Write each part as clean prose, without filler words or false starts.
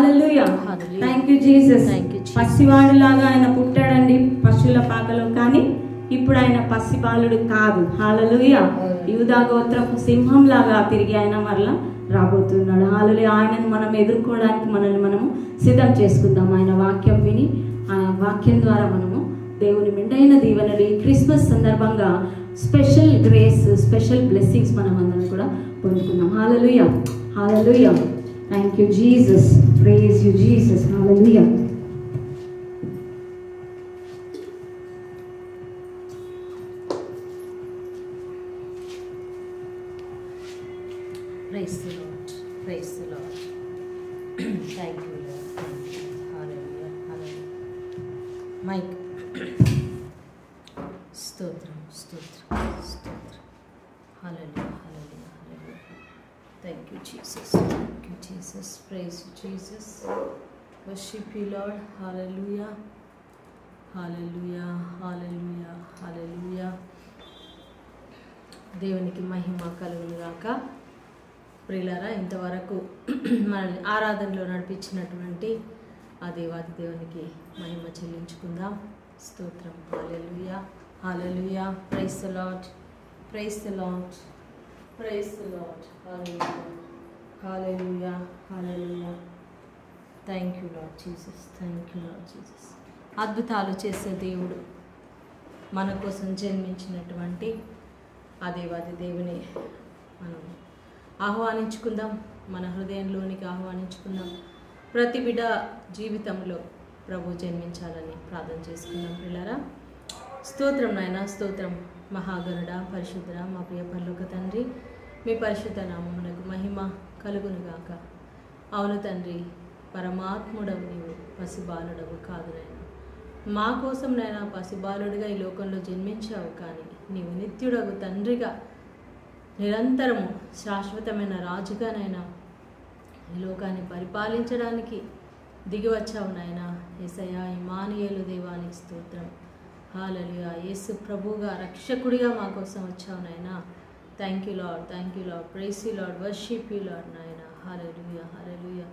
Hallelujah. Thank you Jesus. పసివాడులాగా ఆయన పుట్టాడండి పశువుల పాకలో, కానీ ఇప్పుడు ఆయన పసి బాలుడు కాదు. హల్లెలూయా. యూదా గోత్రపు సింహం లాగా తిరిగి ఆయన మరలా రాబోతున్నాడు. హల్లెలూయా. ఆయనను మనం ఎదుర్కోవడానికి మనల్ని మనము సిద్ధం చేసుకుందాం. ఆయన వాక్యం విని ఆ వాక్యం ద్వారా మనము దేవుని మెండైన దీవెనలు ఈ క్రిస్మస్ సందర్భంగా స్పెషల్ గ్రేస్, స్పెషల్ బ్లెస్సింగ్స్ మనం అందరం కూడా పొందుకుందాం. Hallelujah. Hallelujah. Thank you Jesus. Praise you Jesus. Hallelujah. Praise the Lord. Praise the Lord. Thank you, Lord. Thank you. Hallelujah. Hallelujah. Mike. Stotram. Stotram. Stotram. Hallelujah. Hallelujah. Hallelujah. Thank you, Jesus. Thank you, Jesus. Praise you, Jesus. Worship you, Lord. Hallelujah. Hallelujah. Hallelujah. Hallelujah. దేవునికి మహిమ కలుగును గాక. ప్రియులారా, ఇంతవరకు మనల్ని ఆరాధనలో నడిపించినటువంటి ఆ దేవాది దేవునికి మహిమ చెల్లించుకుందాం. స్తోత్రం. Hallelujah. Hallelujah. Praise the Lord. Praise the Lord. Praise the Lord. Hallelujah. Hallelujah. Hallelujah. Thank you Lord Jesus. Thank you Lord Jesus. అద్భుతాలు చేసే దేవుడు, మన కోసం జన్మించినటువంటి ఆ దేవాది దేవుని మనం ఆహ్వానించుకుందాం, మన హృదయంలోనికి ఆహ్వానించుకుందాం. ప్రతి బిడ్డ జీవితంలో ప్రభు జన్మించాలని ప్రార్థన చేసుకుందాం. పిల్లరా, స్తోత్రం నాయన, స్తోత్రం. మహాగరుడ, పరిశుద్ధ, మా ప్రియ పరలోక తండ్రి, మీ పరిశుద్ధ నామమునకు మహిమ కలుగునుగాక. అవును తండ్రి, పరమాత్ముడవు నీవు, పసిబాలుడవు కాదు నాయన. మా కోసం నాయన పసిబాలుడిగా ఈ లోకంలో జన్మించావు, కానీ నీవు నిత్యుడవు తండ్రిగా, నిరంతరము శాశ్వతమైన రాజుగానైనా ఈ లోకాన్ని పరిపాలించడానికి దిగి వచ్చావు నాయన. యేసయ్యా, ఇమ్మానుయేలు దేవానికి స్తోత్రం. హల్లెలూయా. యేసు ప్రభువుగా, రక్షకుడిగా మా కోసం వచ్చావు నాయన. Thank you lord. Thank you lord. Praise you lord. Worship you lord నాయన. హల్లెలూయా. హల్లెలూయా.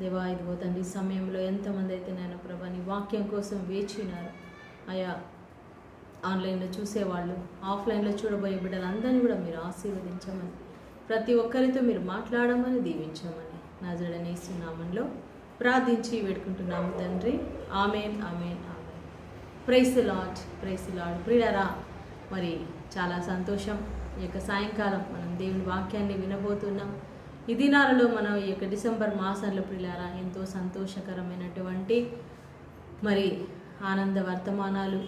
దేవా, ఇదిగో తండ్రి, ఈ సమయంలో ఎంతమంది అయితే నాయన ప్రభా నీ వాక్యం కోసం వేచినారు అయా, ఆన్లైన్లో చూసేవాళ్ళు, ఆఫ్లైన్లో చూడబోయే బిడ్డలందరినీ కూడా మీరు ఆశీర్వదించమని, ప్రతి ఒక్కరితో మీరు మాట్లాడమని, దీవించమని నజరేయుడైన యేసు నామములో ప్రార్థించి వేడుకుంటున్నాము తండ్రి. Amen. Amen. Amen. Praise the Lord. Praise the Lord. ప్రియులారా, మరి చాలా సంతోషం. ఈ యొక్క సాయంకాలం మనం దేవుని వాక్యాన్ని వినబోతున్నాం. ఈ దినాలలో మనం ఈ యొక్క డిసెంబర్ మాసంలో ప్రియులారా ఎంతో సంతోషకరమైనటువంటి మరి ఆనంద వర్తమానాలు,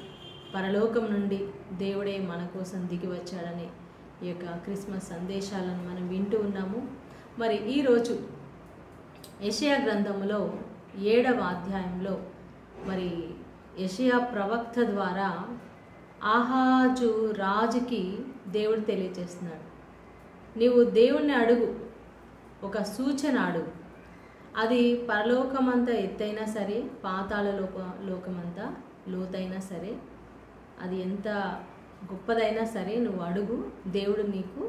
పరలోకం నుండి దేవుడే మన కోసం దిగి వచ్చాడని ఈ యొక్క క్రిస్మస్ సందేశాలను మనం వింటూ ఉన్నాము. మరి ఈరోజు యెషయా గ్రంథములో 7వ అధ్యాయంలో మరి యెషయా ప్రవక్త ద్వారా ఆహాజు రాజుకి దేవుడు తెలియజేస్తున్నాడు, నీవు దేవుణ్ణి అడుగు, ఒక సూచన అడుగు. అది పరలోకమంతా ఎత్తైనా సరే, పాతాళ లోకమంతా లోతైనా సరే, అది ఎంత గొప్పదైనా సరే నువ్వు అడుగు, దేవుడు నీకు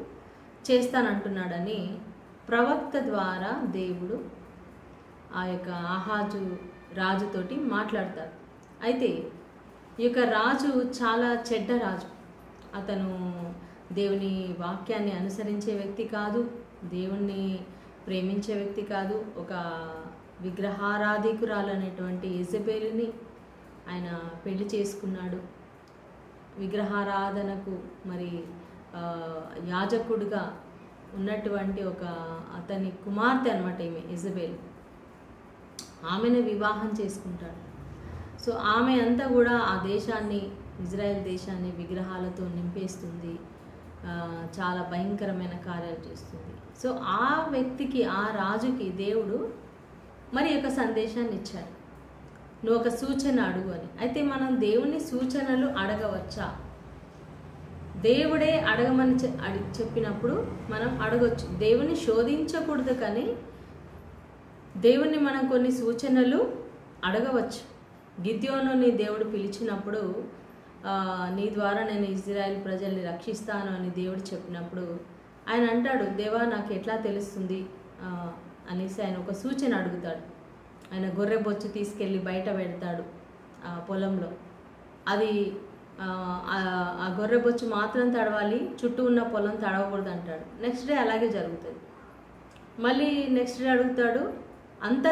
చేస్తానంటున్నాడని ప్రవక్త ద్వారా దేవుడు ఆ యొక్క ఆహాజు రాజుతోటి మాట్లాడతాడు. అయితే ఈ యొక్క రాజు చాలా చెడ్డ రాజు. అతను దేవుని వాక్యాన్ని అనుసరించే వ్యక్తి కాదు, దేవుణ్ణి ప్రేమించే వ్యక్తి కాదు. ఒక విగ్రహారాధికురాలు అనేటువంటి యెజబెలుని ఆయన పెళ్లి చేసుకున్నాడు. విగ్రహారాధనకు మరి యాజకుడిగా ఉన్నటువంటి ఒక అతని కుమార్తె అనమాట ఈమె యెజబెల్. ఆమెను వివాహం చేసుకుంటాడు. సో ఆమె అంతా కూడా ఆ దేశాన్ని, ఇజ్రాయెల్ దేశాన్ని విగ్రహాలతో నింపేస్తుంది, చాలా భయంకరమైన కార్యాలు చేస్తుంది. సో ఆ వ్యక్తికి, ఆ రాజుకి దేవుడు మరి ఒక సందేశాన్ని ఇచ్చాడు, నువ్వు ఒక సూచన అడుగు అని. అయితే మనం దేవుని సూచనలు అడగవచ్చా? దేవుడే అడగమని చెప్పినప్పుడు మనం అడగొచ్చు. దేవుని శోధించకూడదు, కానీ దేవుణ్ణి మనం కొన్ని సూచనలు అడగవచ్చు. గిద్యోనుని దేవుడు పిలిచినప్పుడు, నీ ద్వారా నేను ఇజ్రాయెల్ ప్రజల్ని రక్షిస్తాను అని దేవుడు చెప్పినప్పుడు ఆయన అంటాడు, దేవా నాకు ఎట్లా తెలుస్తుంది అనేసి ఆయన ఒక సూచన అడుగుతాడు. ఆయన గొర్రె బొచ్చు తీసుకెళ్ళి బయట పెడతాడు ఆ పొలంలో. అది ఆ గొర్రె బొచ్చు మాత్రం తడవాలి, చుట్టూ ఉన్న పొలం తడవకూడదు అంటాడు. నెక్స్ట్ డే అలాగే జరుగుతుంది. మళ్ళీ నెక్స్ట్ డే అడుగుతాడు, అంతా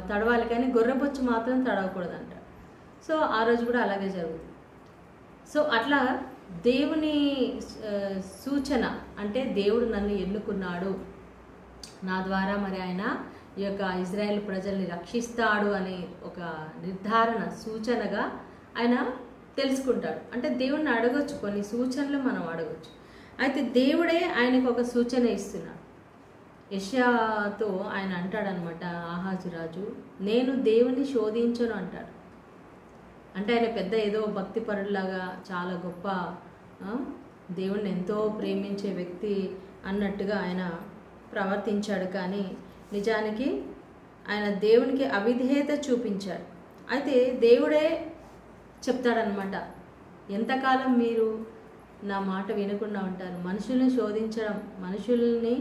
తడవాలి కానీ గొర్రె బొచ్చు మాత్రం తడవకూడదు అంటాడు. సో ఆ రోజు కూడా అలాగే జరుగుతుంది. సో అట్లా దేవుని సూచన అంటే దేవుడు నన్ను ఎన్నుకున్నాడు, నా ద్వారా మరి ఆయన ఈ యొక్క ఇజ్రాయెల్ ప్రజల్ని రక్షిస్తాడు అనే ఒక నిర్ధారణ సూచనగా ఆయన తెలుసుకుంటాడు. అంటే దేవుణ్ణి అడగొచ్చు, కొన్ని సూచనలు మనం అడగొచ్చు. అయితే దేవుడే ఆయనకు ఒక సూచన ఇస్తున్నాడు. యెషయాతో ఆయన అంటాడనమాట, ఆహాజు రాజు, నేను దేవుని శోధించను అంటాడు. అంటే ఆయన పెద్ద ఏదో భక్తిపరులాగా చాలా గొప్ప దేవుణ్ణి ఎంతో ప్రేమించే వ్యక్తి అన్నట్టుగా ఆయన ప్రవర్తించాడు. కానీ నిజానికి ఆయన దేవునికి అవిధేయత చూపించాడు. అయితే దేవుడే చెప్తాడనమాట, ఎంతకాలం మీరు నా మాట వినకుండా ఉంటారు? మనుషుల్ని శోధించడం, మనుషుల్ని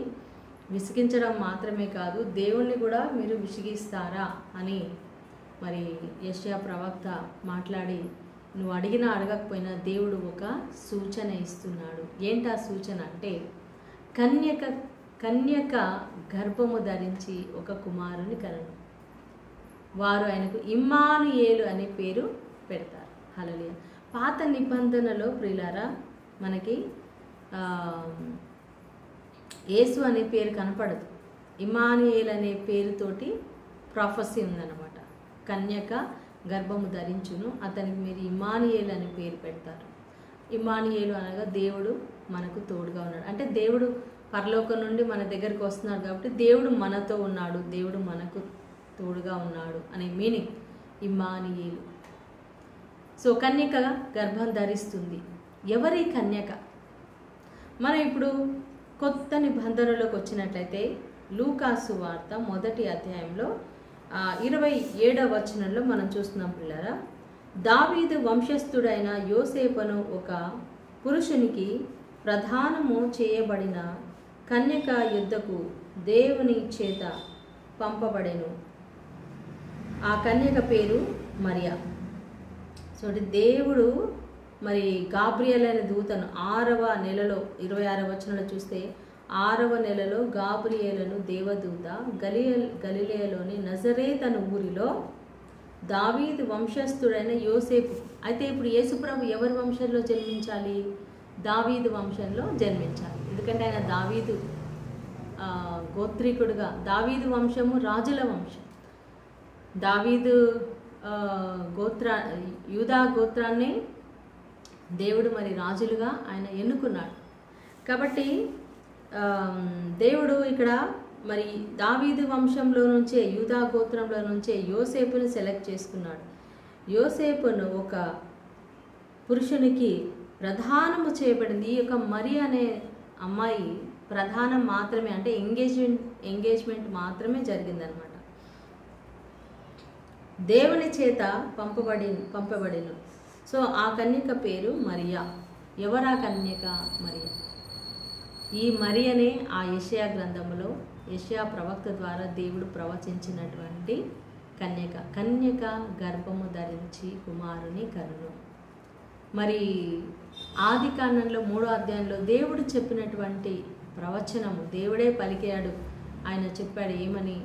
విసిగించడం మాత్రమే కాదు, దేవుణ్ణి కూడా మీరు విసిగిస్తారా అని మరి యెషయా ప్రవక్త మాట్లాడి, నువ్వు అడిగినా అడగకపోయినా దేవుడు ఒక సూచన ఇస్తున్నాడు. ఏంటి ఆ సూచన అంటే, కన్యక గర్భము ధరించి ఒక కుమారుని కనను, వారు ఆయనకు ఇమ్మానుయేలు అనే పేరు పెడతారు. హల్లెలూయా. పాత నిబంధనలో ప్రియులారా మనకి యేసు అనే పేరు కనపడదు. ఇమ్మానుయేలు అనే పేరుతోటి ప్రాఫెసీ ఉందన్నమాట. కన్యక గర్భము ధరించును, అతనికి మీరు ఇమ్మానుయేలు అనే పేరు పెడతారు. ఇమ్మానుయేలు అనగా దేవుడు మనకు తోడుగా ఉన్నాడు. అంటే దేవుడు పరలోకం నుండి మన దగ్గరికి వస్తున్నాడు కాబట్టి దేవుడు మనతో ఉన్నాడు, దేవుడు మనకు తోడుగా ఉన్నాడు అనే మీనింగ్ ఇమ్మానుయేలు. సో కన్యక గర్భం ధరిస్తుంది. ఎవరి కన్యక? మనం ఇప్పుడు కొత్త నిబంధనలోకి వచ్చినట్లయితే లూకాసు వార్త 1వ అధ్యాయంలో 27వ వచనంలో మనం చూస్తున్నాం పిల్లరా, దావీదు వంశస్థుడైన యోసేపును ఒక పురుషునికి ప్రధానము చేయబడిన కన్యక యుద్ధకు దేవుని చేత పంపబడెను. ఆ కన్యక పేరు మరియా. సో దేవుడు మరి గాబ్రియల్ అనే దూతను 6వ నెలలో 26వ వచనంలో చూస్తే 6వ నెలలో గాబ్రియేలును దేవదూత గలిలయలోని నజరేతు అను ఊరిలో దావీదు వంశస్థుడైన యోసేపు. అయితే ఇప్పుడు యేసుప్రభు ఎవరి వంశంలో జన్మించాలి? దావీదు వంశంలో జన్మించాలి. ఎందుకంటే ఆయన దావీదు గోత్రీకుడుగా, దావీదు వంశము రాజుల వంశం. దావీదు యూదా గోత్రాన్ని దేవుడు మరి రాజులుగా ఆయన ఎన్నుకున్నాడు. కాబట్టి దేవుడు ఇక్కడ మరి దావీదు వంశంలో నుంచే, యూదా గోత్రంలో నుంచే యోసేపును సెలెక్ట్ చేసుకున్నాడు. యోసేపును ఒక పురుషునికి ప్రధానము చేయబడింది. ఈ యొక్క మరి అనే అమ్మాయి ప్రధానం మాత్రమే, అంటే ఎంగేజ్మెంట్ మాత్రమే జరిగిందనమాట. దేవుని చేత పంపబడిను. సో ఆ కన్యక పేరు మరియా. ఎవరా కన్యక? మరియా. ఈ మరియనే ఆ యెషయా గ్రంథములో యెషయా ప్రవక్త ద్వారా దేవుడు ప్రవచించినటువంటి కన్యక గర్భము ధరించి కుమారుని కనును. మరి ఆది కాండంలో 3వ అధ్యాయంలో దేవుడు చెప్పినటువంటి ప్రవచనము దేవుడే పలికాడు. ఆయన చెప్పాడు ఏమని?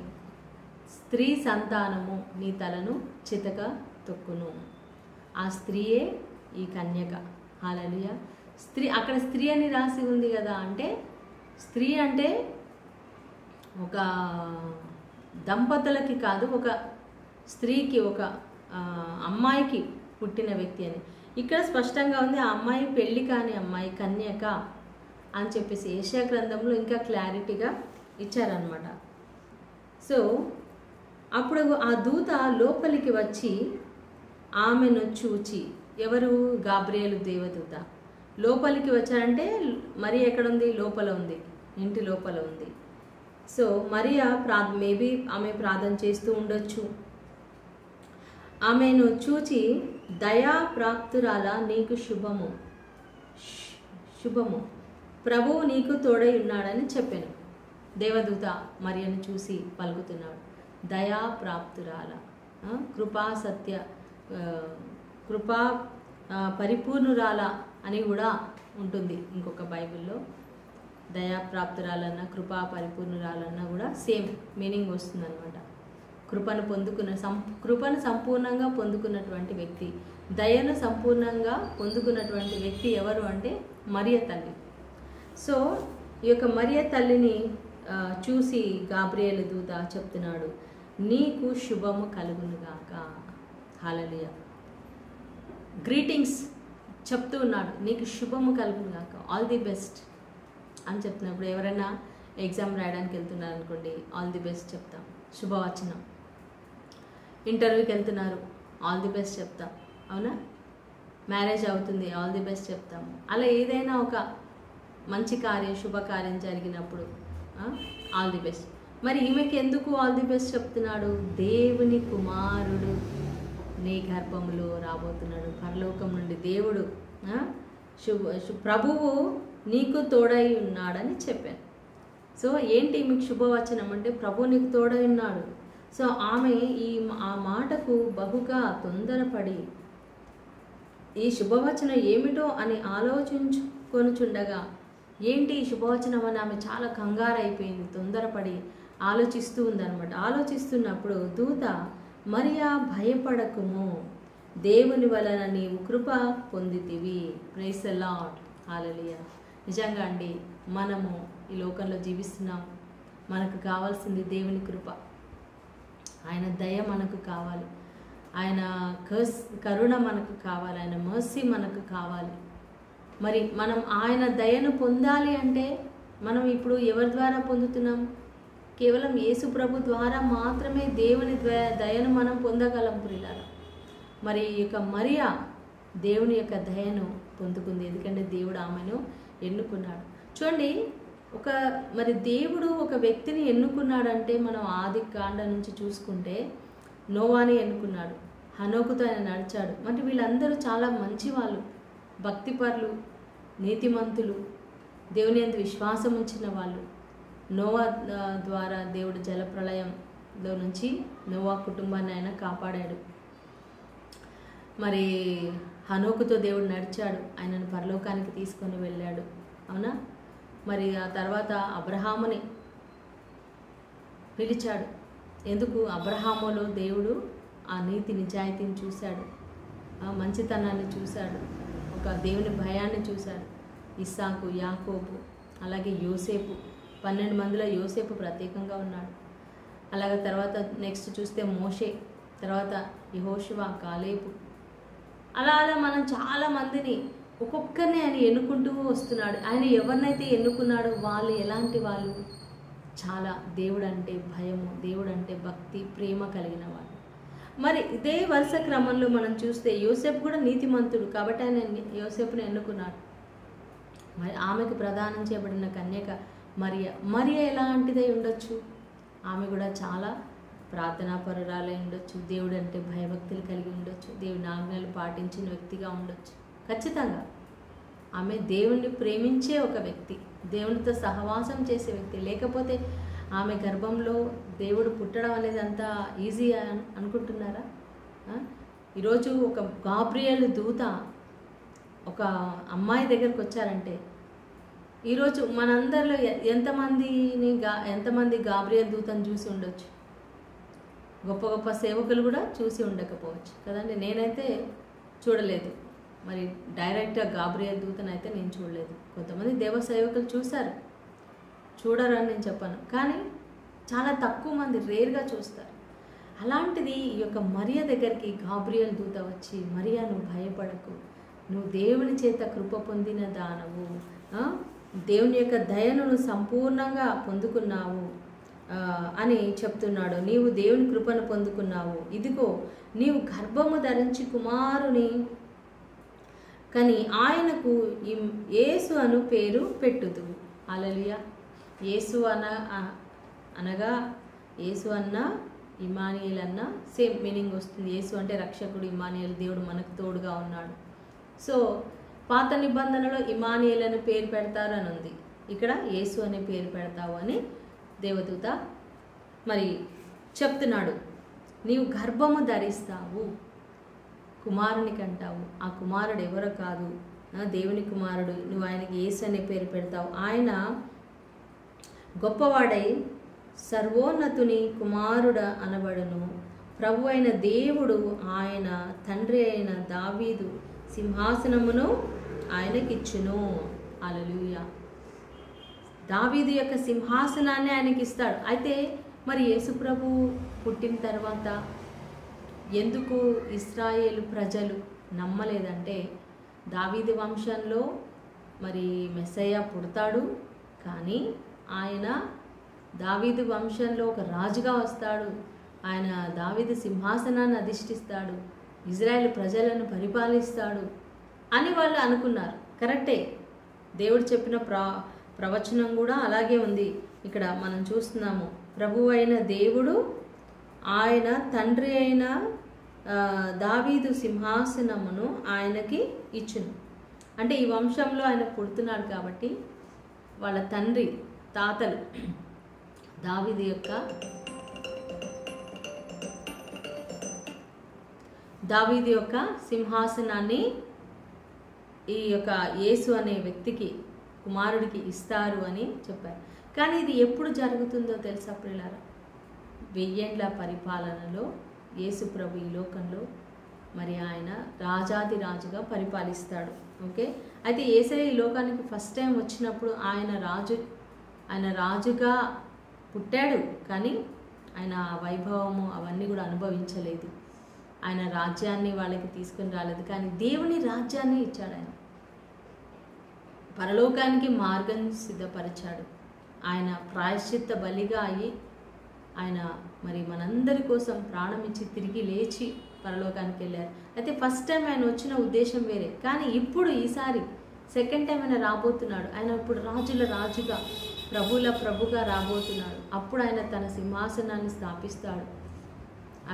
స్త్రీ సంతానము నీ తలను చితక తొక్కును. ఆ స్త్రీయే ఈ కన్యక. హల్లెలూయా. స్త్రీ, అక్కడ స్త్రీ అని రాసి ఉంది కదా, అంటే స్త్రీ అంటే ఒక దంపతులకి కాదు, ఒక స్త్రీకి, ఒక అమ్మాయికి పుట్టిన వ్యక్తి అని ఇక్కడ స్పష్టంగా ఉంది. ఆ అమ్మాయి పెళ్లి కాని అమ్మాయి, కన్యక అని చెప్పేసి యెషయా గ్రంథంలో ఇంకా క్లారిటీగా ఇచ్చారనమాట. సో అప్పుడు ఆ దూత లోపలికి వచ్చి ఆమెను చూచి, ఎవరు? గాబ్రియేలు దేవదూత లోపలికి వచ్చారంటే మరి ఎక్కడుంది? లోపల ఉంది, ఇంటి లోపల ఉంది. సో మరియా మేబీ ఆమె ప్రార్థన చేస్తూ ఉండొచ్చు. ఆమెను చూచి, దయా ప్రాప్తురాల నీకు శుభము, ప్రభువు నీకు తోడై ఉన్నాడని చెప్పాను. దేవదూత మరియను చూసి పలుకుతున్నాడు, దయా ప్రాప్తురాల, కృపా సత్య కృపా పరిపూర్ణురాల అని కూడా ఉంటుంది ఇంకొక బైబిల్లో. దయా ప్రాప్తురాలన్నా కృపా పరిపూర్ణురాలన్నా కూడా సేమ్ మీనింగ్ వస్తుందన్నమాట. కృపను సంపూర్ణంగా పొందుకున్నటువంటి వ్యక్తి, దయను సంపూర్ణంగా పొందుకున్నటువంటి వ్యక్తి ఎవరు అంటే మరియ తల్లి. సో ఈ యొక్క మరియ తల్లిని చూసి గాబ్రియేలు దూత చెప్తున్నాడు, నీకు శుభము కలుగునుగాక. హల్లెలూయా. గ్రీటింగ్స్ చెప్తూ ఉన్నాడు, నీకు శుభము కలుగునుగాక, ఆల్ ది బెస్ట్ అని చెప్తున్నప్పుడు ఎవరైనా ఎగ్జామ్ రాయడానికి వెళ్తున్నారు అనుకోండి, ఆల్ ది బెస్ట్ చెప్తాం, శుభవచనం. ఇంటర్వ్యూకి వెళ్తున్నారు, ఆల్ ది బెస్ట్ చెప్తాం, అవునా? మ్యారేజ్ అవుతుంది, ఆల్ ది బెస్ట్ చెప్తాము. అలా ఏదైనా ఒక మంచి కార్యం, శుభకార్యం జరిగినప్పుడు ఆల్ ది బెస్ట్. మరి ఈమెకి ఎందుకు ఆల్ ది బెస్ట్ చెప్తున్నాడు? దేవుని కుమారుడు నీ గర్భములో రాబోతున్నాడు, పరలోకం నుండి దేవుడు ప్రభువు నీకు తోడై ఉన్నాడని చెప్పాను. సో ఏంటి మీకు శుభవచనం అంటే, ప్రభు నీకు తోడై ఉన్నాడు. సో ఆమె ఆ మాటకు బహుగా తొందరపడి ఈ శుభవచనం ఏమిటో అని ఆలోచించుకొనుచుండగా, ఏంటి ఈ శుభవచనం అని ఆమె చాలా కంగారు అయిపోయింది, తొందరపడి ఆలోచిస్తూ ఉందన్నమాట. ఆలోచిస్తున్నప్పుడు దూత, మరియా భయపడకుము, దేవుని వలన నీవు కృప పొందితివి. Praise the Lord. హల్లెలూయా. నిజంగా అండి, మనము ఈ లోకంలో జీవిస్తున్నాం, మనకు కావాల్సింది దేవుని కృప, ఆయన దయ మనకు కావాలి, ఆయన కరుణ మనకు కావాలి, ఆయన మర్సీ మనకు కావాలి. మరి మనం ఆయన దయను పొందాలి అంటే మనం ఇప్పుడు ఎవరి ద్వారా పొందుతున్నాం? కేవలం యేసు ప్రభు ద్వారా మాత్రమే దేవుని దయను మనం పొందగలం ప్రియులారా. మరి ఈ యొక్క మరియా దేవుని యొక్క దయను పొందుకుంది, ఎందుకంటే దేవుడు ఆమెను ఎన్నుకున్నాడు. చూడండి, మరి దేవుడు ఒక వ్యక్తిని ఎన్నుకున్నాడంటే మనం ఆది కాండ నుంచి చూసుకుంటే నోవాని ఎన్నుకున్నాడు, హనోకుతో ఆయన నడిచాడు. మరి వీళ్ళందరూ చాలా మంచి వాళ్ళు, భక్తిపరులు, నీతిమంతులు, దేవుని యందు విశ్వాసం ఉంచిన వాళ్ళు. నోవా ద్వారా దేవుడు జలప్రళయంలో నుంచి నోవా కుటుంబాన్ని ఆయన కాపాడాడు. మరి హనోకుతో దేవుడు నడిచాడు, ఆయనను పరలోకానికి తీసుకొని వెళ్ళాడు, అవునా? మరి ఆ తర్వాత అబ్రహాముని పిలిచాడు. ఎందుకు? అబ్రహాములో దేవుడు ఆ నీతి నిజాయితీని చూశాడు, ఆ మంచితనాన్ని చూశాడు, ఒక దేవుని భయాన్ని చూశాడు. ఇస్సాకు, యాకోబు, అలాగే యోసేపు, 12 మందిలో యోసేపు ప్రత్యేకంగా ఉన్నాడు. అలాగే తర్వాత నెక్స్ట్ చూస్తే మోషే, తర్వాత యెహోషువ, కాలేబు, అలా మనం చాలా మందిని ఒక్కొక్కరిని ఆయన ఎన్నుకుంటూ వస్తున్నాడు. ఆయన ఎవరినైతే ఎన్నుకున్నాడో వాళ్ళు ఎలాంటి వాళ్ళు? చాలా దేవుడు అంటే భయము, దేవుడు అంటే భక్తి, ప్రేమ కలిగిన వాళ్ళు. మరి ఇదే వరుస క్రమంలో మనం చూస్తే యోసేపు కూడా నీతిమంతుడు కాబట్టి ఆయన యోసేపుని ఎన్నుకున్నాడు. మరి ఆమెకు ప్రదానం చేయబడిన కన్యక మరియ ఎలాంటిదై ఉండొచ్చు? ఆమె కూడా చాలా ప్రార్థనాపరురాలై ఉండొచ్చు, దేవుడు అంటే భయభక్తులు కలిగి ఉండొచ్చు, దేవుని ఆజ్ఞలు పాటించిన వ్యక్తిగా ఉండొచ్చు. ఖచ్చితంగా ఆమె దేవుణ్ణి ప్రేమించే ఒక వ్యక్తి, దేవునితో సహవాసం చేసే వ్యక్తి. లేకపోతే ఆమె గర్భంలో దేవుడు పుట్టడం అనేది అంత ఈజీ అనుకుంటున్నారా? ఈరోజు ఒక గాబ్రియేలు దూత ఒక అమ్మాయి దగ్గరకు వచ్చారంటే, ఈరోజు మనందరిలో ఎంతమంది గాబ్రియేలు దూతను చూసి ఉండొచ్చు? గొప్ప గొప్ప సేవకులు కూడా చూసి ఉండకపోవచ్చు కదండి. నేనైతే చూడలేదు, మరి డైరెక్ట్గా గాబ్రియేలు దూతను అయితే నేను చూడలేదు. కొంతమంది దేవ సేవకులు చూశారు, చూడరని నేను చెప్పను, కానీ చాలా తక్కువ మంది, రేర్గా చూస్తారు. అలాంటిది ఈ యొక్క మరియ దగ్గరికి గాబ్రియేలు దూత వచ్చి, మరియా నువ్వు భయపడకు, నువ్వు దేవుని చేత కృప పొందిన దానవు, దేవుని యొక్క దయను నువ్వు సంపూర్ణంగా పొందుకున్నావు అని చెప్తున్నాడు. నీవు దేవుని కృపను పొందుకున్నావు, ఇదిగో నీవు గర్భము ధరించి కుమారుని కానీ ఆయనకు యేసు అను పేరు పెట్టుదు. హల్లెలూయా. యేసు అనగా యేసు అన్న ఇమానియేల్ అన్న సేమ్ మీనింగ్ వస్తుంది. యేసు అంటే రక్షకుడు, ఇమానియేల్ దేవుడు మనకు తోడుగా ఉన్నాడు. సో పాత నిబంధనలో ఇమానియేల్ అనే పేరు పెడతారు అని ఉంది, ఇక్కడ యేసు అనే పేరు పెడతావు అని దేవదూత మరి చెప్తున్నాడు, నీవు గర్భము ధరిస్తావు, కుమారుని కంటావు. ఆ కుమారుడు ఎవరో కాదు, దేవుని కుమారుడు. నువ్వు ఆయనకి యేసు అనే పేరు పెడతావు. ఆయన గొప్పవాడై సర్వోన్నతుని కుమారుడ అనబడును. ప్రభు అయిన దేవుడు ఆయన తండ్రి అయిన దావీదు సింహాసనమును ఆయనకిచ్చును. హల్లెలూయా. దావీదు యొక్క సింహాసనాన్ని ఆయనకి ఇస్తాడు. అయితే మరి యేసు ప్రభు పుట్టిన తర్వాత ఎందుకు ఇశ్రాయేలు ప్రజలు నమ్మలేదంటే, దావీదు వంశంలో మరి మెస్సయ్య పుడతాడు, కానీ ఆయన దావీదు వంశంలో ఒక రాజుగా వస్తాడు, ఆయన దావీదు సింహాసనాన్ని అధిష్ఠిస్తాడు, ఇజ్రాయేల్ ప్రజలను పరిపాలిస్తాడు అని వాళ్ళు అనుకున్నారు. కరెక్టే, దేవుడు చెప్పిన ప్రవచనం కూడా అలాగే ఉంది. ఇక్కడ మనం చూస్తున్నాము, ప్రభువు అయిన దేవుడు ఆయన తండ్రి అయిన దావీదు సింహాసనమును ఆయనకి ఇచ్చును. అంటే ఈ వంశంలో ఆయన పుడుతున్నాడు కాబట్టి వాళ్ళ తండ్రి తాతలు దావీదు యొక్క సింహాసనాన్ని ఈ యొక్క యేసు అనే వ్యక్తికి, కుమారుడికి ఇస్తారు అని చెప్పారు. కానీ ఇది ఎప్పుడు జరుగుతుందో తెలుసా ప్రియులారా? 1000 ఏళ్ల పరిపాలనలో యేసు ప్రభు ఈ లోకంలో మరి ఆయన రాజాది రాజుగా పరిపాలిస్తాడు. ఓకే, అయితే యేసయ్య ఈ లోకానికి ఫస్ట్ టైం వచ్చినప్పుడు ఆయన రాజుగా పుట్టాడు, కానీ ఆయన వైభవము అవన్నీ కూడా అనుభవించలేదు. ఆయన రాజ్యాన్ని వాళ్ళకి తీసుకుని రాలేదు, కానీ దేవుని రాజ్యాన్ని ఇచ్చాడు. ఆయన పరలోకానికి మార్గం సిద్ధపరిచాడు. ఆయన ప్రాయశ్చిత్త బలిగా అయ్యి ఆయన మరి మనందరి కోసం ప్రాణం ఇచ్చి తిరిగి లేచి పరలోకానికి వెళ్ళారు. అయితే ఫస్ట్ టైం ఆయన వచ్చిన ఉద్దేశం వేరే, కానీ ఇప్పుడు ఈసారి సెకండ్ టైం ఆయన రాబోతున్నాడు. ఆయన ఇప్పుడు రాజుల రాజుగా, ప్రభుల ప్రభుగా రాబోతున్నాడు. అప్పుడు ఆయన తన సింహాసనాన్ని స్థాపిస్తాడు.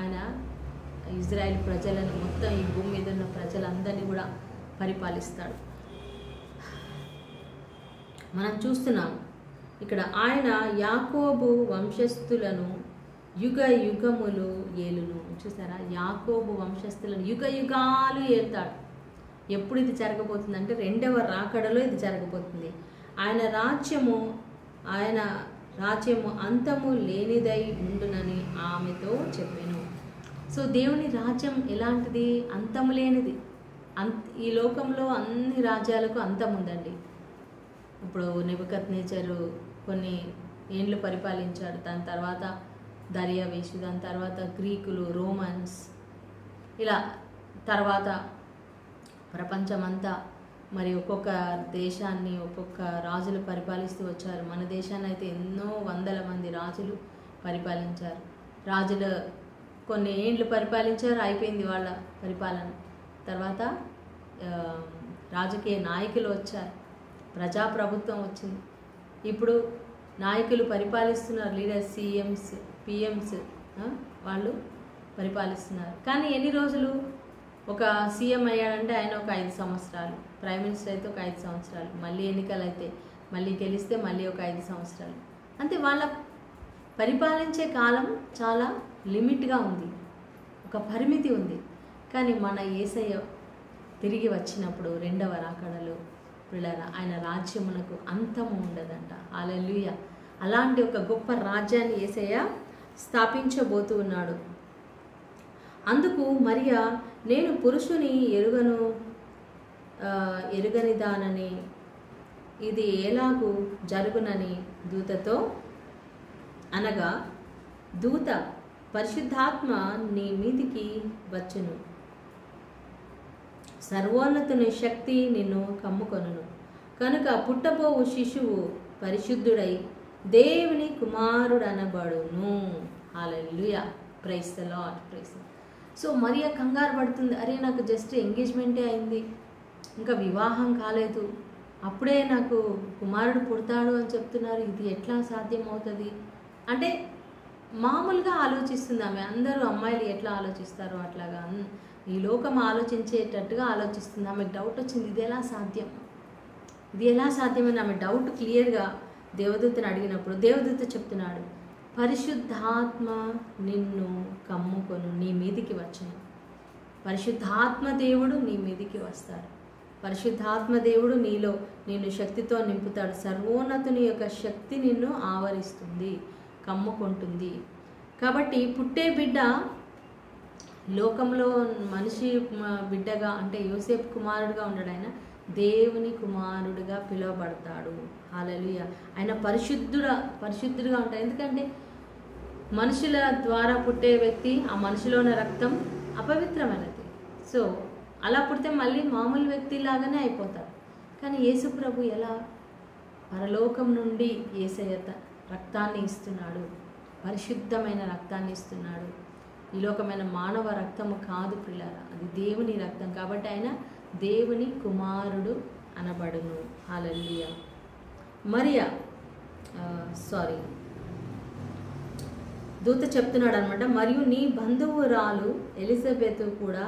ఆయన ఇజ్రాయెల్ ప్రజలను, మొత్తం ఈ భూమి మీద ఉన్న ప్రజలందరినీ కూడా పరిపాలిస్తాడు. మనం చూస్తున్నాము ఇక్కడ ఆయన యాకోబు వంశస్థులను యుగ యుగములు ఏలును. చూసారా, యాకోబు వంశస్థులను యుగ యుగాలు ఏలుతాడు. ఎప్పుడు ఇది జరగబోతుంది అంటే 2వ రాకడలో ఇది జరగబోతుంది. ఆయన రాజ్యము అంతము లేనిదై ఉండునని ఆమెతో చెప్పాను. సో దేవుని రాజ్యం ఎలాంటిది? అంతము లేనిది. ఈ లోకంలో అన్ని రాజ్యాలకు అంతం ఉందండి. ఇప్పుడు నెబుకద్నెజరు కొన్ని ఏండ్లు పరిపాలించాడు, దాని తర్వాత దర్యావేషు, దాని తర్వాత గ్రీకులు, రోమన్స్, ఇలా తర్వాత ప్రపంచమంతా మరి ఒక్కొక్క దేశాన్ని ఒక్కొక్క రాజులు పరిపాలిస్తూ వచ్చారు. మన దేశాన్ని అయితే ఎన్నో వందల మంది రాజులు పరిపాలించారు. రాజులు కొన్ని ఏండ్లు పరిపాలించారు, అయిపోయింది వాళ్ళ పరిపాలన. తర్వాత రాజకీయ నాయకులు వచ్చారు, ప్రజాప్రభుత్వం వచ్చింది. ఇప్పుడు నాయకులు పరిపాలిస్తున్నారు, లీడర్స్, సీఎంస్, పిఎంస్ వాళ్ళు పరిపాలిస్తున్నారు. కానీ ఎన్ని రోజులు? ఒక సీఎం అయ్యాడంటే ఆయన ఒక 5 సంవత్సరాలు, ప్రైమ్ మినిస్టర్ అయితే ఒక 5 సంవత్సరాలు, మళ్ళీ ఎన్నికలు అయితే మళ్ళీ గెలిస్తే మళ్ళీ ఒక 5 సంవత్సరాలు. అంతే, వాళ్ళ పరిపాలించే కాలం చాలా లిమిట్గా ఉంది, ఒక పరిమితి ఉంది. కానీ మన యేసయ్య తిరిగి వచ్చినప్పుడు 2వ రాకడలో పిల్లరా ఆయన రాజ్యమునకు అంతము ఉండదంట. హల్లెలూయా. అలాంటి ఒక గొప్ప రాజ్యాన్ని యేసయ్య స్థాపించబోతూ ఉన్నాడు. అందుకు మరియా, నేను పురుషుని ఎరుగని దానని, ఇది ఎలాగూ జరుగునని దూతతో అనగా, దూత, పరిశుద్ధాత్మ నీ మీదికి వచ్చును, సర్వోన్నతుని శక్తి నిన్ను కమ్ముకొనును, కనుక పుట్టబోవు శిశువు పరిశుద్ధుడై దేవుని కుమారుడనబడును. Hallelujah. Praise the Lord. Praise. So Mariya కంగారు పడుతుంది. అరే, నాకు జస్ట్ ఎంగేజ్మెంటే అయింది, ఇంకా వివాహం కాలేదు, అప్పుడే నాకు కుమారుడు పుడతాడు అని చెప్తున్నారు, ఇది ఎట్లా సాధ్యం అవుతుంది అంటే మామూలుగా ఆలోచిస్తుంది ఆమె. అందరూ అమ్మాయిలు ఎట్లా ఆలోచిస్తారో అట్లాగా ఈ లోకం ఆలోచించేటట్టుగా ఆలోచిస్తుంది. ఆమెకు డౌట్ వచ్చింది, ఇది ఎలా సాధ్యం అని ఆమె డౌట్ క్లియర్గా దేవదూతను అడిగినప్పుడు దేవదూత చెప్తున్నాడు, పరిశుద్ధాత్మ నిన్ను కమ్ముకొను, నీ మీదికి వచ్చును. పరిశుద్ధాత్మ దేవుడు నీ మీదికి వస్తాడు. పరిశుద్ధాత్మ దేవుడు నీలో నిన్ను శక్తితో నింపుతాడు. సర్వోన్నతుని యొక్క శక్తి నిన్ను ఆవరిస్తుంది, కమ్ముకుంటుంది. కాబట్టి పుట్టే బిడ్డ లోకంలో మనిషి బిడ్డగా అంటే యోసేపు కుమారుడుగా ఉండడు, ఆయన దేవుని కుమారుడిగా పిలువబడతాడు. హల్లెలూయా. ఆయన పరిశుద్ధుడిగా ఉంటాడు. ఎందుకంటే మనుషుల ద్వారా పుట్టే వ్యక్తి, ఆ మనిషిలో ఉన్న రక్తం అపవిత్రమైనది. సో అలా పుడితే మళ్ళీ మామూలు వ్యక్తిలాగానే అయిపోతారు. కానీ యేసు ప్రభు ఎలా పరలోకం నుండి యేసయ్య రక్తాన్ని ఇస్తున్నాడు, పరిశుద్ధమైన రక్తాన్ని ఇస్తున్నాడు. ఈ లోకమైన మానవ రక్తము కాదు ప్రియులారా, అది దేవుని రక్తం. కాబట్టి ఆయన దేవుని కుమారుడు అనబడును. హల్లెలూయా. మరియా దూత చెప్తున్నాడు అనమాట, మరియు నీ బంధువురాలు ఎలిజబెత్ కూడా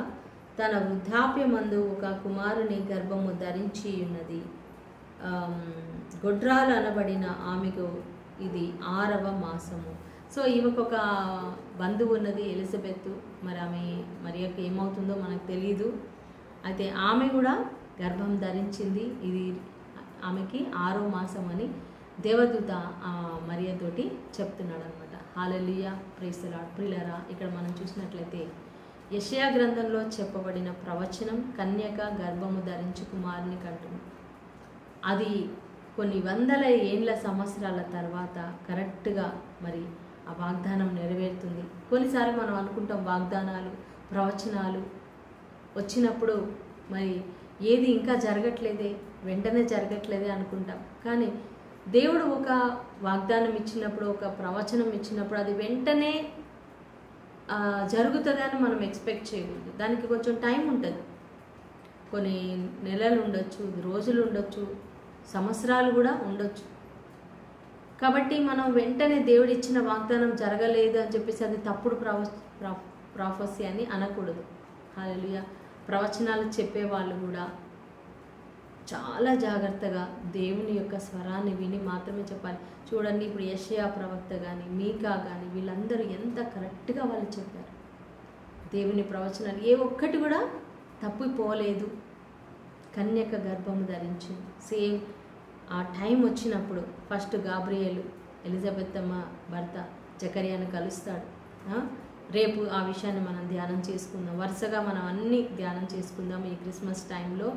తన వృద్ధాప్యమందు ఒక కుమారుని గర్భము ధరించి ఉన్నది. గొడ్రాలు అనబడిన ఆమెకు ఇది 6వ మాసము. సో ఈమెకు ఒక బంధువు ఉన్నది ఎలిజబెత్. మరి ఆమె మరియకు ఏమవుతుందో మనకు తెలియదు. అయితే ఆమె కూడా గర్భం ధరించింది. ఇది ఆమెకి 6వ మాసం అని దేవదూత మరియతోటి చెప్తున్నాడు అనమాట. హల్లెలూయా. Praise the Lord. ప్రియులారా, ఇక్కడ మనం చూసినట్లయితే యెషయా గ్రంథంలో చెప్పబడిన ప్రవచనం కన్యక గర్భము ధరించి కుమారుని కంటుంది. అది కొన్ని వందల ఏండ్ల సంవత్సరాల తర్వాత కరెక్ట్గా మరి ఆ వాగ్దానం నెరవేరుతుంది. కొన్నిసార్లు మనం అనుకుంటాం వాగ్దానాలు ప్రవచనాలు వచ్చినప్పుడు మరి ఏది ఇంకా జరగట్లేదే, వెంటనే జరగట్లేదే అనుకుంటాం. కానీ దేవుడు ఒక వాగ్దానం ఇచ్చినప్పుడు, ఒక ప్రవచనం ఇచ్చినప్పుడు అది వెంటనే జరుగుతుందని మనం ఎక్స్పెక్ట్ చేయకూడదు. దానికి కొంచెం టైం ఉంటుంది. కొన్ని నెలలు ఉండొచ్చు, రోజులు ఉండొచ్చు, సంవత్సరాలు కూడా ఉండొచ్చు. కాబట్టి మనం వెంటనే దేవుడు ఇచ్చిన వాగ్దానం జరగలేదు అని చెప్పేసి అది తప్పుడు ప్రాఫెసీ అని అనకూడదు. హల్లెలూయా. ప్రవచనాలు చెప్పేవాళ్ళు కూడా చాలా జాగ్రత్తగా దేవుని యొక్క స్వరాన్ని విని మాత్రమే చెప్పాలి. చూడండి, ఇప్పుడు యెషయా ప్రవక్త కానీ మీకా కానీ వీళ్ళందరూ ఎంత కరెక్ట్గా వాళ్ళు చెప్పారు. దేవుని ప్రవచనాలు ఏ ఒక్కటి కూడా తప్పిపోలేదు. కన్యక గర్భము ధరించింది. సేమ్ ఆ టైం వచ్చినప్పుడు ఫస్ట్ గాబ్రియేలు ఎలిజబెత్ అమ్మ భర్త జకర్యాను కలుస్తాడు. రేపు ఆ విషయాన్ని మనం ధ్యానం చేసుకుందాం. వరుసగా మనం అన్నీ ధ్యానం చేసుకుందాం. ఈ క్రిస్మస్ టైంలో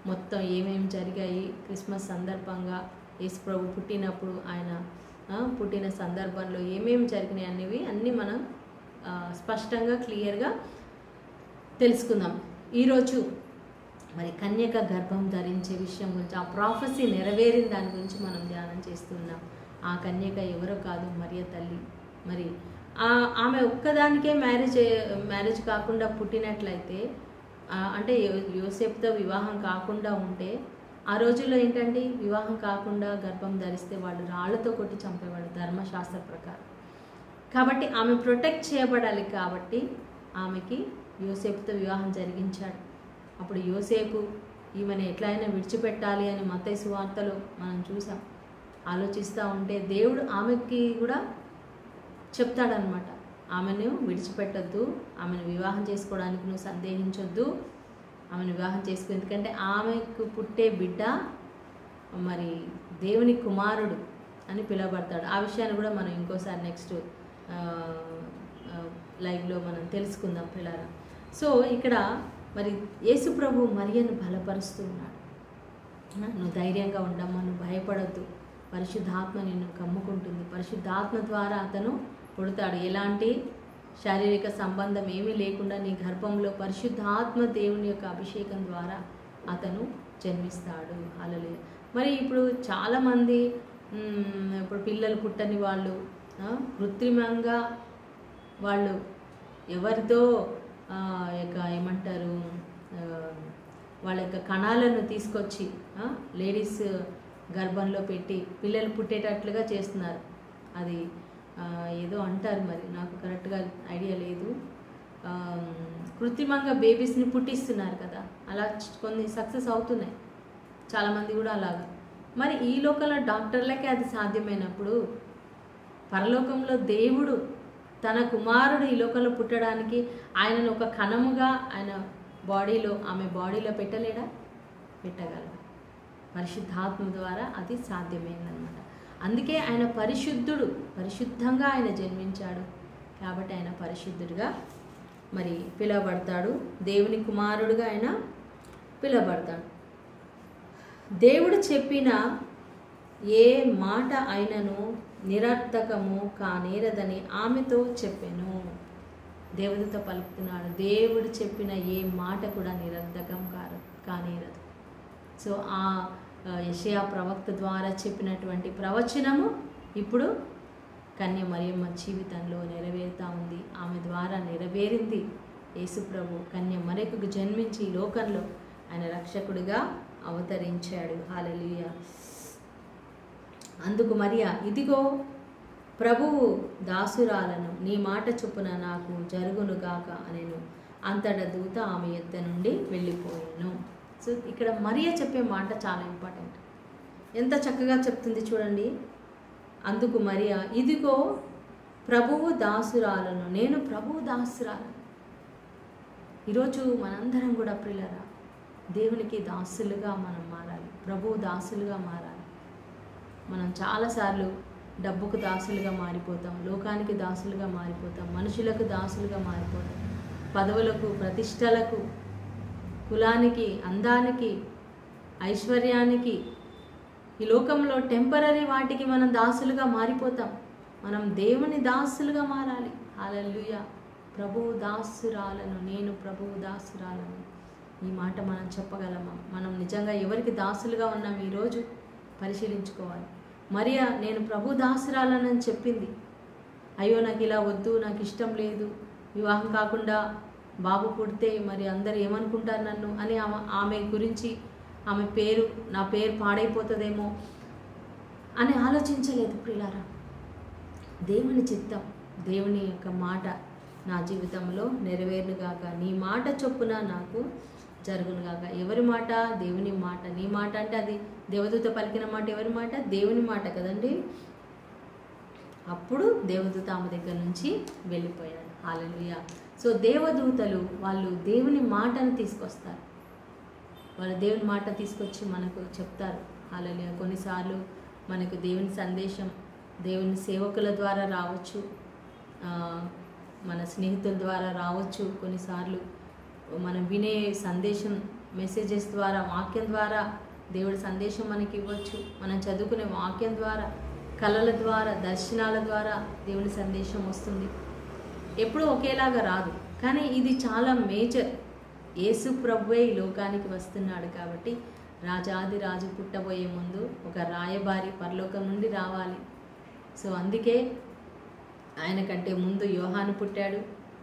మొత్తం ఏమేమి జరిగాయి, క్రిస్మస్ సందర్భంగా యేసు ప్రభు పుట్టినప్పుడు ఆయన పుట్టిన సందర్భంలో ఏమేమి జరిగినాయి అనేవి అన్నీ మనం స్పష్టంగా క్లియర్గా తెలుసుకుందాం. ఈరోజు మరి కన్యక గర్భం ధరించే విషయం గురించి, ఆ ప్రాఫెసీ నెరవేరిన దాని గురించి మనం ధ్యానం చేస్తున్నాం. ఆ కన్యక ఎవరో కాదు, మరియ తల్లి. మరి ఆమె ఒక్కదానికే మ్యారేజ్ కాకుండా పుట్టినట్లయితే, అంటే యోసేపుతో వివాహం కాకుండా ఉంటే, ఆ రోజుల్లో ఏంటంటే వివాహం కాకుండా గర్భం ధరిస్తే వాళ్ళు రాళ్లతో కొట్టి చంపేవాళ్ళు ధర్మశాస్త్ర ప్రకారం. కాబట్టి ఆమె ప్రొటెక్ట్ చేయబడాలి. కాబట్టి ఆమెకి యోసేపుతో వివాహం జరిగించాడు. అప్పుడు యోసేపు ఈమెను ఎట్లయినా విడిచిపెట్టాలి అని మత్తయి సువార్తలో మనం చూసాం. ఆలోచిస్తూ ఉంటే దేవుడు ఆమెకి కూడా చెప్తాడనమాట, ఆమెను విడిచిపెట్టద్దు, ఆమెను వివాహం చేసుకోవడానికి నువ్వు సందేహించొద్దు, ఆమెను వివాహం చేసుకో. ఎందుకంటే ఆమెకు పుట్టే బిడ్డ మరి దేవుని కుమారుడు అని పిలువబడతాడు. ఆ విషయాన్ని కూడా మనం ఇంకోసారి నెక్స్ట్ లైవ్లో మనం తెలుసుకుందాం పిల్లరా. సో ఇక్కడ మరి యేసు ప్రభు మరియను బలపరుస్తూ ఉన్నాడు. నువ్వు ధైర్యంగా ఉండమ్మా, నువ్వు భయపడద్దు, పరిశుద్ధాత్మ నిన్ను కమ్ముకుంటుంది. పరిశుద్ధాత్మ ద్వారా అతను పుడతాడు. ఎలాంటి శారీరక సంబంధం ఏమీ లేకుండా నీ గర్భంలో పరిశుద్ధాత్మ దేవుని యొక్క అభిషేకం ద్వారా అతను జన్మిస్తాడు. హల్లెలూయా. మరి ఇప్పుడు చాలామంది ఇప్పుడు పిల్లలు పుట్టని వాళ్ళు కృత్రిమంగా వాళ్ళు ఎవరితో యొక్క ఏమంటారు వాళ్ళ యొక్క కణాలను తీసుకొచ్చి లేడీస్ గర్భంలో పెట్టి పిల్లలు పుట్టేటట్లుగా చేస్తున్నారు. అది ఏదో అంటారు, మరి నాకు కరెక్ట్గా ఐడియా లేదు. కృత్రిమంగా బేబీస్ని పుట్టిస్తున్నారు కదా, అలా కొన్ని సక్సెస్ అవుతున్నాయి. చాలామంది కూడా అలాగా మరి ఈ లోకంలో డాక్టర్లకే అది సాధ్యమైనప్పుడు పరలోకంలో దేవుడు తన కుమారుడు ఈ లోకంలో పుట్టడానికి ఆయనను ఒక కణముగా ఆయన బాడీలో, ఆమె బాడీలో పెట్టలేడా? పెట్టగలడు. పరిశుద్ధాత్మ ద్వారా అది సాధ్యమైందనమాట. అందుకే ఆయన పరిశుద్ధుడు, పరిశుద్ధంగా ఆయన జన్మించాడు కాబట్టి ఆయన పరిశుద్ధుడిగా మరి పిలువబడతాడు. దేవుని కుమారుడుగా ఆయన పిలువబడతాడు. దేవుడు చెప్పిన ఏ మాట అయినను నిరర్థకము కానేరదని ఆమెతో చెప్పాను. దేవుడితో పలుకుతున్నాడు, దేవుడు చెప్పిన ఏ మాట కూడా నిరర్థకం కానేరదు. సో ఆ యెషయా ప్రవక్త ద్వారా చెప్పినటువంటి ప్రవచనము ఇప్పుడు కన్య మరియమ్మ జీవితంలో నెరవేరుతూ ఉంది. ఆమె ద్వారా నెరవేరింది. యేసుప్రభు కన్య మరియకు జన్మించి ఈ లోకంలో ఆయన రక్షకుడిగా అవతరించాడు. హల్లెలూయా. అందుకు మరియా, ఇదిగో ప్రభువు దాసురాలను, నీ మాట చొప్పున నాకు జరుగునుగాక అనెను. అంతట దూత ఆమె యొద్ద నుండి వెళ్ళిపోయాను. సో ఇక్కడ మరియా చెప్పే మాట చాలా ఇంపార్టెంట్. ఎంత చక్కగా చెప్తుంది చూడండి. అందుకు మరియా, ఇదిగో ప్రభువు దాసురాలను, నేను ప్రభువు దాసురాలను. ఈరోజు మనందరం కూడా ప్రియులారా దేవునికి దాసులుగా మనం మారాలి, ప్రభువు దాసులుగా మారాలి. మనం చాలాసార్లు డబ్బుకు దాసులుగా మారిపోతాం, లోకానికి దాసులుగా మారిపోతాం, మనుషులకు దాసులుగా మారిపోతాం, పదవులకు, ప్రతిష్టలకు, కులానికి, అందానికి, ఐశ్వర్యానికి, ఈ లోకంలో టెంపరరీ వాటికి మనం దాసులుగా మారిపోతాం. మనం దేవుని దాసులుగా మారాలి. హల్లెలూయా. ప్రభువు దాసురాలను, నేను ప్రభువు దాసురాలను. ఈ మాట మనం చెప్పగలమా? మనం నిజంగా ఎవరికి దాసులుగా ఉన్నాం ఈరోజు పరిశీలించుకోవాలి. మరియా నేను ప్రభు దాసురాలనని చెప్పింది. అయ్యో నాకు ఇలా వద్దు, నాకు ఇష్టం లేదు, వివాహం కాకుండా బాబు పుడితే మరి అందరు ఏమనుకుంటారు నన్ను అని ఆమె గురించి, ఆమె పేరు, నా పేరు పాడైపోతుందేమో అని ఆలోచించలేదు ప్రియులారా. దేవుని చిత్తం, దేవుని యొక్క మాట నా జీవితంలో నెరవేరునుగాక, నీ మాట చొప్పున నాకు జరుగునుగాక. ఎవరి మాట? దేవుని మాట. నీ మాట అంటే అది దేవదూత పలికిన మాట. ఎవరి మాట? దేవుని మాట కదండి. అప్పుడు దేవదూత ఆమె దగ్గర నుంచి వెళ్ళిపోయాడు. హల్లెలూయా. సో దేవదూతలు వాళ్ళు దేవుని మాటను తీసుకొస్తారు. వాళ్ళు దేవుని మాట తీసుకొచ్చి మనకు చెప్తారు. హల్లెలూయా. కొన్నిసార్లు మనకు దేవుని సందేశం దేవుని సేవకుల ద్వారా రావచ్చు, మన స్నేహితుల ద్వారా రావచ్చు, కొన్నిసార్లు మనం వినే సందేశం మెసేజెస్ ద్వారా, వాక్యం ద్వారా దేవుడి సందేశం మనకి ఇవ్వచ్చు. మనం చదువుకునే వాక్యం ద్వారా, కళల ద్వారా, దర్శనాల ద్వారా దేవుని సందేశం వస్తుంది. ఎప్పుడూ ఒకేలాగా రాదు, కానీ ఇది చాలా మేజర్. యేసు ప్రభువే ఈ లోకానికి వస్తున్నాడు కాబట్టి రాజాది రాజు పుట్టబోయే ముందు ఒక రాయబారి పరలోకం నుండి రావాలి. సో అందుకే ఆయన కంటే ముందు యోహాను పుట్టాడు.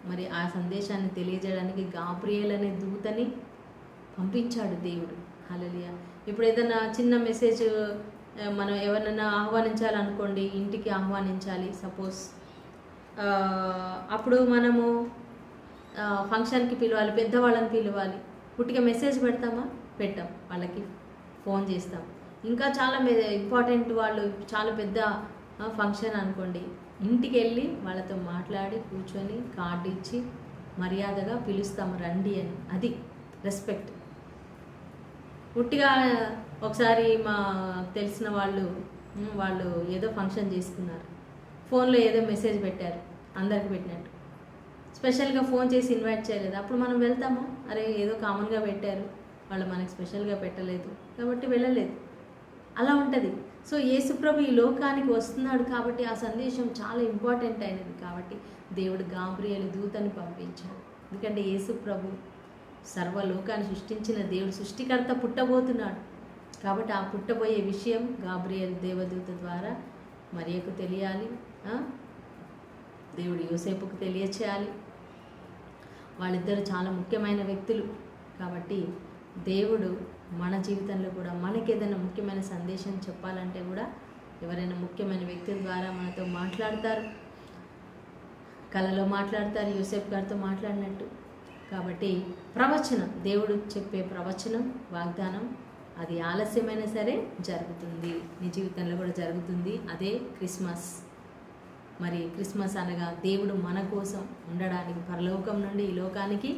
మరి ఆ సందేశాన్ని తెలియజేయడానికి గాబ్రియేల్ అనే దూతని పంపించాడు దేవుడు. హల్లెలూయా. ఇప్పుడు ఏదైనా చిన్న మెసేజ్ మనం ఎవరినైనా ఆహ్వానించాలనుకోండి, ఇంటికి ఆహ్వానించాలి సపోజ్, అప్పుడు మనము ఫంక్షన్కి పిలవాలి, పెద్దవాళ్ళని పిలవాలి, పుట్టిగా మెసేజ్ పెడతామా? పెట్టాం. వాళ్ళకి ఫోన్ చేస్తాం. ఇంకా చాలా ఇంపార్టెంట్ వాళ్ళు, చాలా పెద్ద ఫంక్షన్ అనుకోండి, ఇంటికి వెళ్ళి వాళ్ళతో మాట్లాడి కూర్చొని కార్డు ఇచ్చి మర్యాదగా పిలుస్తాము రండి అని. అది రెస్పెక్ట్. పుట్టిగా ఒకసారి మా తెలిసిన వాళ్ళు ఏదో ఫంక్షన్ చేసుకున్నారు, ఫోన్లో ఏదో మెసేజ్ పెట్టారు, అందరికి పెట్టినట్టు స్పెషల్గా ఫోన్ చేసి ఇన్వైట్ చేయలేదు. అప్పుడు మనం వెళ్తామా? అరే ఏదో కామన్గా పెట్టారు, వాళ్ళు మనకి స్పెషల్గా పెట్టలేదు కాబట్టి వెళ్ళలేదు. అలా ఉంటుంది. సో యేసుప్రభు ఈ లోకానికి వస్తున్నాడు కాబట్టి ఆ సందేశం చాలా ఇంపార్టెంట్ అయినది కాబట్టి దేవుడు గాబ్రియేలు దూతని పంపించాడు. ఎందుకంటే యేసుప్రభు సర్వలోకాన్ని సృష్టించిన దేవుడు, సృష్టికర్త పుట్టబోతున్నాడు కాబట్టి ఆ పుట్టబోయే విషయం గాబ్రియేలు దేవదూత ద్వారా మరియకు తెలియాలి, దేవుడు యోసేపుకు తెలియచేయాలి. వాళ్ళిద్దరు చాలా ముఖ్యమైన వ్యక్తులు కాబట్టి దేవుడు మన జీవితంలో కూడా మనకి ఏదైనా ముఖ్యమైన సందేశం చెప్పాలంటే కూడా ఎవరైనా ముఖ్యమైన వ్యక్తుల ద్వారా మనతో మాట్లాడతారు, కళలో మాట్లాడతారు, యోసేపు గారితో మాట్లాడినట్టు. కాబట్టి ప్రవచనం, దేవుడు చెప్పే ప్రవచనం, వాగ్దానం అది ఆలస్యమైనా సరే జరుగుతుంది. నీ జీవితంలో కూడా జరుగుతుంది. అదే క్రిస్మస్. మరి క్రిస్మస్ అనగా దేవుడు మన కోసం ఉండడానికి పరలోకం నుండి ఈ లోకానికి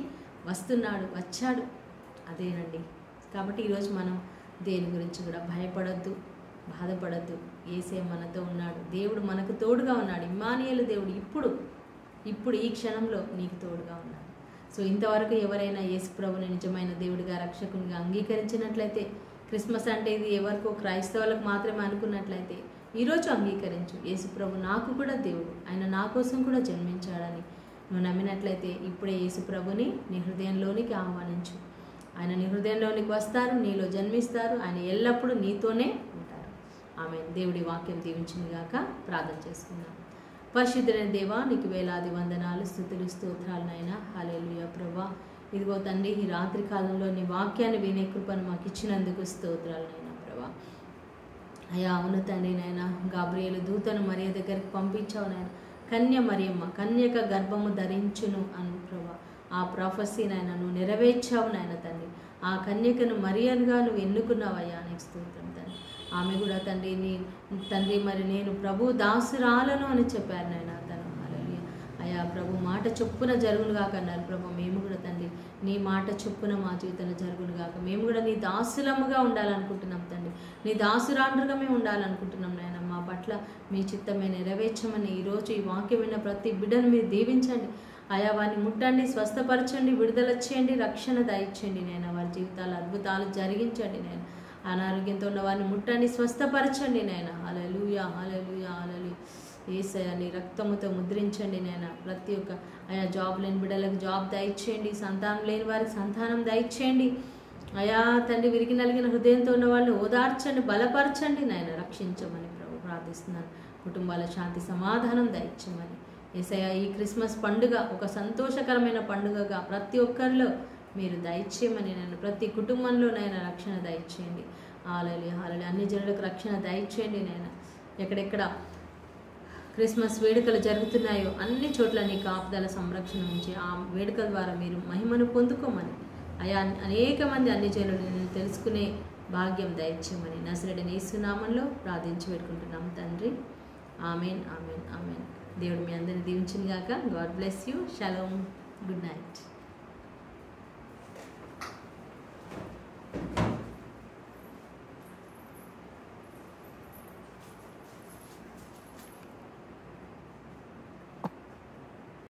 వచ్చాడు. అదేనండి. కాబట్టి ఈరోజు మనం దేని గురించి కూడా భయపడొద్దు, బాధపడద్దు. యేసే మనతో ఉన్నాడు. దేవుడు మనకు తోడుగా ఉన్నాడు. ఇమ్మానుయేలు దేవుడు ఇప్పుడు ఈ క్షణంలో నీకు తోడుగా ఉన్నాడు. సో ఇంతవరకు ఎవరైనా యేసు ప్రభుని నిజమైన దేవుడిగా రక్షకునిగా అంగీకరించినట్లయితే, క్రిస్మస్ అంటే ఇది ఎవరికో క్రైస్తవులకు మాత్రమే అనుకున్నట్లయితే ఈరోజు అంగీకరించు. యేసు ప్రభు నాకు కూడా దేవుడు, ఆయన నా కోసం కూడా జన్మించాడని నువ్వు నమ్మినట్లయితే ఇప్పుడే యేసు ప్రభుని నీ హృదయంలోనికి ఆహ్వానించు. ఆయన నీ హృదయంలోనికి వస్తారు, నీలో జన్మిస్తారు. ఆయన ఎల్లప్పుడూ నీతోనే ఉంటారు. ఆమేన్. దేవుడి వాక్యం దీవించును గాక. ప్రార్థన చేసుకుందాం. పరిశుద్ధుడైన దేవా, నీకు వేలాది వందనాలు, స్తుతులు, స్తోత్రాలు నాయనా. హల్లెలూయా ప్రభువా. ఇదిగో తండ్రి, ఈ రాత్రి కాలంలో నీ వాక్యాన్ని వినే కృపను మాకు ఇచ్చినందుకు స్తోత్రాలు నాయనా ప్రభువా. అయ్యా అవును తండ్రి నాయనా, గాబ్రియేలు దూతను మరియ దగ్గరికి పంపించావు నాయన. కన్య మరియమ్మ కన్యక గర్భము ధరించును అను ప్రభా. ఆ ప్రాఫెసీ నాయన నువ్వు నెరవేర్చావు నాయన తండ్రి. ఆ కన్యకను మరియన్గా నువ్వు ఎన్నుకున్నావయ్యా, నీకు స్తోత్రం తండ్రి. ఆమె కూడా తండ్రి మరి నేను ప్రభు దాసురాలను అని చెప్పారు నాయన తను. హల్లెలూయా. అయ్యా ప్రభు మాట చొప్పున జరుగును గాక అన్నారు ప్రభు. మేము కూడా తండ్రి నీ మాట చొప్పున మా జీవితంలో జరుగును గాక. మేము కూడా నీ దాసులముగా ఉండాలనుకుంటున్నాం తండ్రి. నీ దాసురాండ్రుగా మేము ఉండాలనుకుంటున్నాం నాయన. మా పట్ల మీ చిత్తమే నెరవేర్చమని ఈరోజు ఈ వాక్యం విన్న ప్రతి బిడ్డను మీరు దీవించండి. అయా వారిని ముట్టండి, స్వస్థపరచండి, విడుదల చేయండి, రక్షణ దయచేయండి నాయన. వారి జీవితాలు అద్భుతాలు జరిగించండి నాయన. అనారోగ్యంతో ఉన్న వారిని ముట్టండి, స్వస్థపరచండి నాయన. హల్లెలూయా, హల్లెలూయా, హల్లెలూయా. యేసయ్య నీ రక్తముతో ముద్రించండి నాయన. ప్రతి ఒక్క అయా జాబ్ లేని బిడ్డలకు జాబ్ దయచేయండి, సంతానం లేని వారికి సంతానం దయచేయండి. అయా తండ్రి, విరిగి నలిగిన హృదయంతో ఉన్న వాళ్ళని ఓదార్చండి, బలపరచండి నాయన. రక్షించమని ప్రభు ప్రార్థిస్తున్నాను. కుటుంబాల శాంతి సమాధానం దయచేయమని. యేసయ్య ఈ క్రిస్మస్ పండుగ ఒక సంతోషకరమైన పండుగగా ప్రతి ఒక్కరిలో మీరు దయచేయమని నేను. ప్రతి కుటుంబంలో నైనా రక్షణ దయచేయండి. హల్లెలూయా, హల్లెలూయా. అన్ని జనులకు రక్షణ దయచేయండి నాయన. ఎక్కడెక్కడ క్రిస్మస్ వేడుకలు జరుగుతున్నాయో అన్ని చోట్ల నీ కాపుదల సంరక్షణ ఉంచి ఆ వేడుకల ద్వారా మీరు మహిమను పొందుకోమని. అయా అనేక మంది అన్ని జనులు నేను తెలుసుకునే భాగ్యం దయచేయమని నజరేయుడైన యేసు నామములో ప్రార్థించి పెట్టుకుంటున్నాం తండ్రి. ఆమేన్, ఆమేన్, ఆమేన్. దేవుడు మీ అందరిని దీవించును గాక. God bless you. Shalom. Good night.